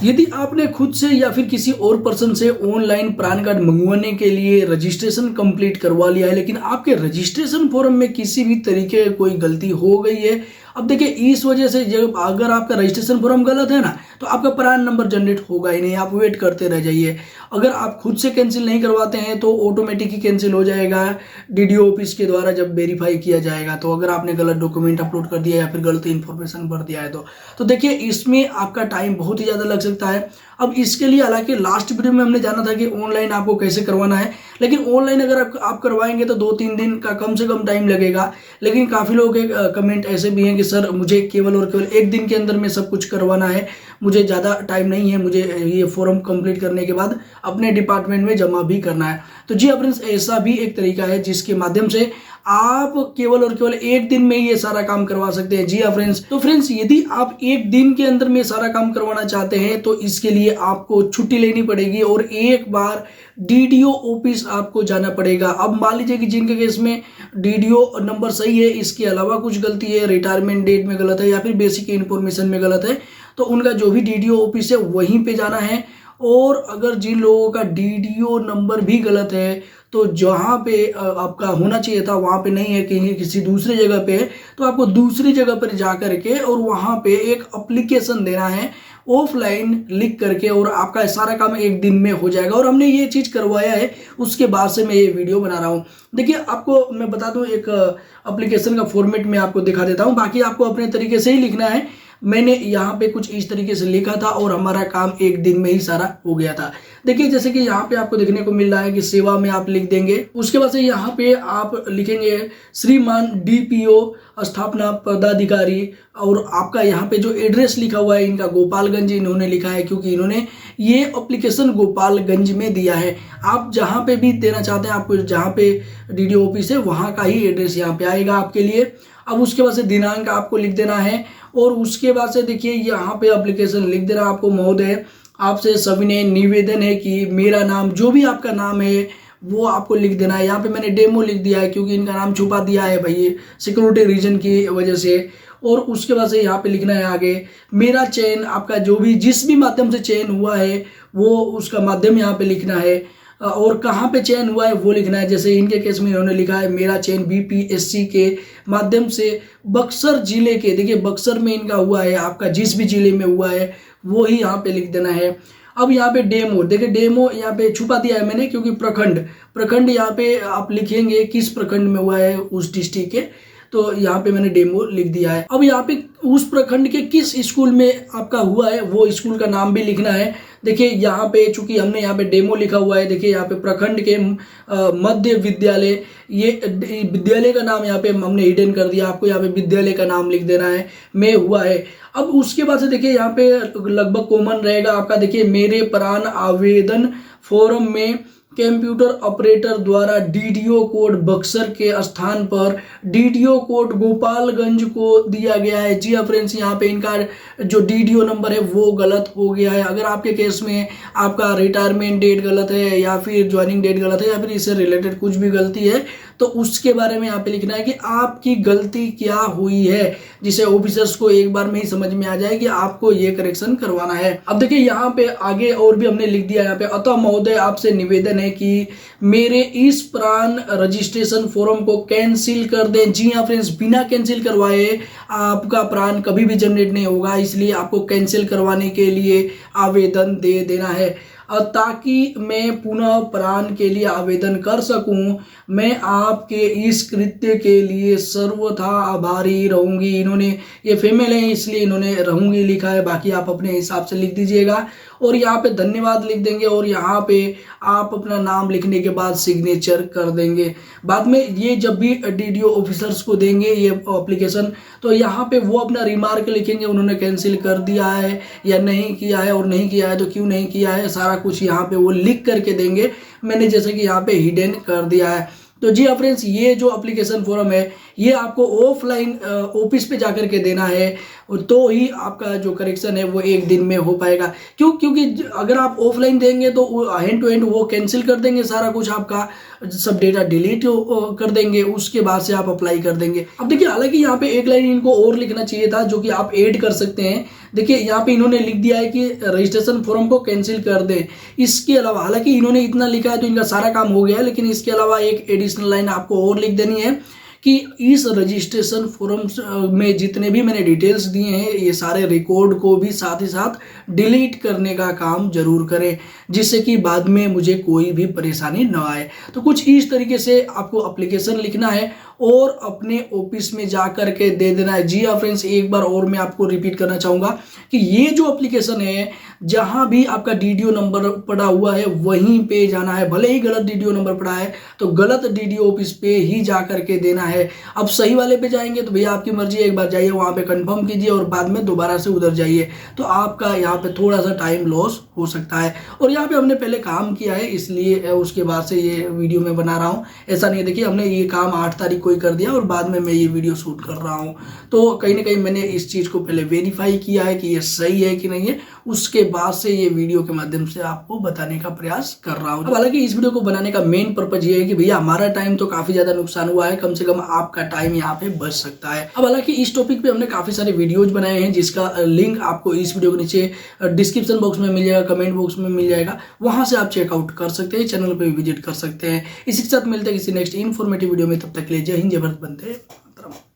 यदि आपने खुद से या फिर किसी और पर्सन से ऑनलाइन पैन कार्ड मंगवाने के लिए रजिस्ट्रेशन कंप्लीट करवा लिया है, लेकिन आपके रजिस्ट्रेशन फॉर्म में किसी भी तरीके कोई गलती हो गई है, अब देखिए इस वजह से जब अगर आपका रजिस्ट्रेशन फॉर्म गलत है ना, तो आपका पैन नंबर जनरेट होगा ही नहीं, आप वेट करते रह जाइए। अगर आप खुद से कैंसिल नहीं करवाते हैं तो ऑटोमेटिक ही कैंसिल हो जाएगा डीडीओ ऑफिस के द्वारा जब वेरीफाई किया जाएगा। तो अगर आपने गलत डॉक्यूमेंट अपलोड कर दिया या फिर गलत इन्फॉर्मेशन भर दिया है तो देखिए इसमें आपका टाइम बहुत ही ज़्यादा लग सकता है। अब इसके लिए हालांकि लास्ट वीडियो में हमने जाना था कि ऑनलाइन आपको कैसे करवाना है, लेकिन ऑनलाइन अगर आप करवाएंगे तो 2-3 दिन का कम से कम टाइम लगेगा। लेकिन काफ़ी लोगों के कमेंट ऐसे भी हैं कि सर मुझे केवल और केवल 1 दिन के अंदर में सब कुछ करवाना है, मुझे ज़्यादा टाइम नहीं है, मुझे ये फॉर्म कंप्लीट करने के बाद अपने डिपार्टमेंट में जमा भी करना है। तो जी फ्रेंड्स, ऐसा भी एक तरीका है जिसके माध्यम से आप केवल और केवल 1 दिन में ये सारा काम करवा सकते हैं। जी हाँ फ्रेंड्स, तो फ्रेंड्स यदि आप 1 दिन के अंदर में सारा काम करवाना चाहते हैं तो इसके लिए आपको छुट्टी लेनी पड़ेगी और एक बार डीडीओ ऑफिस आपको जाना पड़ेगा। अब मान लीजिए कि जिनके केस में डीडीओ नंबर सही है, इसके अलावा कुछ गलती है, रिटायरमेंट डेट में गलत है या फिर बेसिक इन्फॉर्मेशन में गलत है, तो उनका जो भी डीडीओ ऑफिस है वहीं पे जाना है। और अगर जिन लोगों का डीडीओ नंबर भी गलत है, तो जहाँ पे आपका होना चाहिए था वहाँ पे नहीं है, कहीं किसी दूसरी जगह पे है, तो आपको दूसरी जगह पर जा करके और वहाँ पे एक एप्लीकेशन देना है ऑफलाइन लिख करके, और आपका सारा काम 1 दिन में हो जाएगा। और हमने ये चीज़ करवाया है, उसके बाद से मैं ये वीडियो बना रहा हूँ। देखिए आपको मैं बता दूँ, एक एप्लीकेशन का फॉर्मेट में आपको दिखा देता हूँ, बाकी आपको अपने तरीके से ही लिखना है। मैंने यहाँ पे कुछ इस तरीके से लिखा था और हमारा काम 1 दिन में ही सारा हो गया था। देखिए जैसे कि यहाँ पे आपको देखने को मिल रहा है कि सेवा में आप लिख देंगे, उसके बाद से यहाँ पे आप लिखेंगे श्रीमान डीपीओ स्थापना पदाधिकारी, और आपका यहाँ पे जो एड्रेस लिखा हुआ है इनका गोपालगंज इन्होंने लिखा है, क्योंकि इन्होंने ये एप्लीकेशन गोपालगंज में दिया है। आप जहाँ पे भी देना चाहते हैं, आपको जहाँ पे डीडीओ ऑफिस है वहाँ का ही एड्रेस यहाँ पे आएगा आपके लिए। अब उसके बाद से दिनांक आपको लिख देना है, और उसके बाद से देखिए यहाँ पे एप्लीकेशन लिख देना आपको। महोदय, आपसे सविनय निवेदन है कि मेरा नाम, जो भी आपका नाम है वो आपको लिख देना है। यहाँ पे मैंने डेमो लिख दिया है क्योंकि इनका नाम छुपा दिया है भाई, सिक्योरिटी रीजन की वजह से। और उसके बाद से यहाँ पे लिखना है आगे मेरा चयन, आपका जो भी जिस भी माध्यम से चयन हुआ है वो उसका माध्यम यहाँ पे लिखना है, और कहाँ पे चयन हुआ है वो लिखना है। जैसे इनके केस में इन्होंने लिखा है मेरा चयन बीपीएससी के माध्यम से बक्सर जिले के, देखिए बक्सर में इनका हुआ है, आपका जिस भी जिले में हुआ है वो ही यहाँ पे लिख देना है। अब यहाँ पे डेमो, देखिए डेमो यहाँ पे छुपा दिया है मैंने, क्योंकि प्रखंड यहाँ पे आप लिखेंगे किस प्रखंड में हुआ है उस डिस्ट्रिक्ट के, तो यहाँ पे मैंने डेमो लिख दिया है। अब यहाँ पे उस प्रखंड के किस स्कूल में आपका हुआ है वो स्कूल का नाम भी लिखना है। देखिए यहाँ पे चूंकि हमने यहाँ पे डेमो लिखा हुआ है, देखिए यहाँ पे प्रखंड के मध्य विद्यालय, ये विद्यालय का नाम यहाँ पे हमने हिडन कर दिया, आपको यहाँ पे विद्यालय का नाम लिख देना है में हुआ है। अब उसके बाद से देखिए यहाँ पे लगभग कॉमन रहेगा आपका, देखिए मेरे प्राण आवेदन फॉर्म में कंप्यूटर ऑपरेटर द्वारा डीडीओ कोड बक्सर के स्थान पर डीडीओ कोड गोपालगंज को दिया गया है। जी हाँ फ्रेंड्स, यहाँ पे इनका जो डीडीओ नंबर है वो गलत हो गया है। अगर आपके केस में आपका रिटायरमेंट डेट गलत है या फिर ज्वाइनिंग डेट गलत है या फिर इससे रिलेटेड कुछ भी गलती है, तो उसके बारे में यहाँ पे लिखना है कि आपकी गलती क्या हुई है, जिसे ऑफिसर्स को एक बार में ही समझ में आ जाए कि आपको ये करेक्शन करवाना है। अब देखिए यहाँ पे आगे और भी हमने लिख दिया यहाँ पे, अतः महोदय आपसे निवेदन है कि मेरे इस प्राण रजिस्ट्रेशन फॉर्म को कैंसिल कर दें। जी हाँ फ्रेंड्स, बिना कैंसिल करवाए आपका प्राण कभी भी जनरेट नहीं होगा, इसलिए आपको कैंसिल करवाने के लिए आवेदन दे देना है, ताकि मैं पुनः प्राण के लिए आवेदन कर सकूं। मैं आपके इस कृत्य के लिए सर्वथा आभारी रहूंगी। इन्होंने ये फीमेल है इसलिए इन्होंने रहूंगी लिखा है, बाकी आप अपने हिसाब से लिख दीजिएगा। और यहाँ पे धन्यवाद लिख देंगे, और यहाँ पे आप अपना नाम लिखने के बाद सिग्नेचर कर देंगे। बाद में ये जब भी डीडीओ ऑफिसर्स को देंगे ये एप्लीकेशन, तो यहाँ पे वो अपना रिमार्क लिखेंगे, उन्होंने कैंसिल कर दिया है या नहीं किया है, और नहीं किया है तो क्यों नहीं किया है, सारा कुछ यहाँ पे वो लिख करके देंगे। मैंने जैसे कि यहाँ पे हिडन कर दिया है। तो जी हाँ फ्रेंड्स, ये जो एप्लीकेशन फॉर्म है ये आपको ऑफलाइन ऑफिस पे जाकर के देना है, और तो ही आपका जो करेक्शन है वो एक दिन में हो पाएगा। क्योंकि अगर आप ऑफलाइन देंगे तो हैंड टू हैंड वो कैंसिल कर देंगे सारा कुछ, आपका सब डेटा डिलीट कर देंगे, उसके बाद से आप अप्लाई कर देंगे। अब देखिए, हालांकि यहाँ पे एक लाइन इनको और लिखना चाहिए था जो कि आप ऐड कर सकते हैं। देखिए यहाँ पे इन्होंने लिख दिया है कि रजिस्ट्रेशन फॉर्म को कैंसिल कर दें। इसके अलावा, हालांकि इन्होंने इतना लिखा है तो इनका सारा काम हो गया है, लेकिन इसके अलावा एक एडिशनल लाइन आपको और लिख देनी है कि इस रजिस्ट्रेशन फॉर्म में जितने भी मैंने डिटेल्स दिए हैं ये सारे रिकॉर्ड को भी साथ ही साथ डिलीट करने का काम जरूर करें, जिससे कि बाद में मुझे कोई भी परेशानी न आए। तो कुछ इस तरीके से आपको एप्लीकेशन लिखना है और अपने ऑफिस में जा कर के दे देना है। जी हाँ फ्रेंड्स, एक बार और मैं आपको रिपीट करना चाहूँगा कि ये जो एप्लीकेशन है, जहाँ भी आपका डीडीओ नंबर पड़ा हुआ है वहीं पे जाना है। भले ही गलत डीडीओ नंबर पड़ा है तो गलत डीडीओ ऑफिस पे ही जा करके देना है। अब सही वाले पे जाएंगे तो भैया आपकी मर्जी है, एक बार जाइए वहाँ पे कंफर्म कीजिए और बाद में दोबारा से उधर जाइए, तो आपका यहाँ पे थोड़ा सा टाइम लॉस हो सकता है। और यहाँ पे हमने पहले काम किया है इसलिए उसके बाद से ये वीडियो में बना रहा हूँ। ऐसा नहीं है, देखिए हमने ये काम 8 तारीख को ही कर दिया और बाद में मैं ये वीडियो शूट कर रहा हूँ, तो कहीं ना कहीं मैंने इस चीज़ को पहले वेरीफाई किया है कि ये सही है कि नहीं है, उसके बाद से ये वीडियो के माध्यम से आपको बताने का प्रयास कर रहा हूँ। हालांकि इस वीडियो को बनाने का मेन पर्पज ये है कि भैया हमारा टाइम तो काफी ज्यादा नुकसान हुआ है, कम से कम आपका टाइम यहाँ पे बच सकता है। अब हालांकि इस टॉपिक पे हमने काफी सारे वीडियोज बनाए हैं जिसका लिंक आपको इस वीडियो के नीचे डिस्क्रिप्शन बॉक्स में मिल जाएगा, कमेंट बॉक्स में मिल जाएगा, वहां से आप चेकआउट कर सकते हैं, चैनल पे विजिट कर सकते हैं। इसी के साथ मिलते हैं किसी नेक्स्ट इन्फॉर्मेटिव वीडियो में, तब तक के लिए जय हिंद, जय भारत, वंदे मातरम।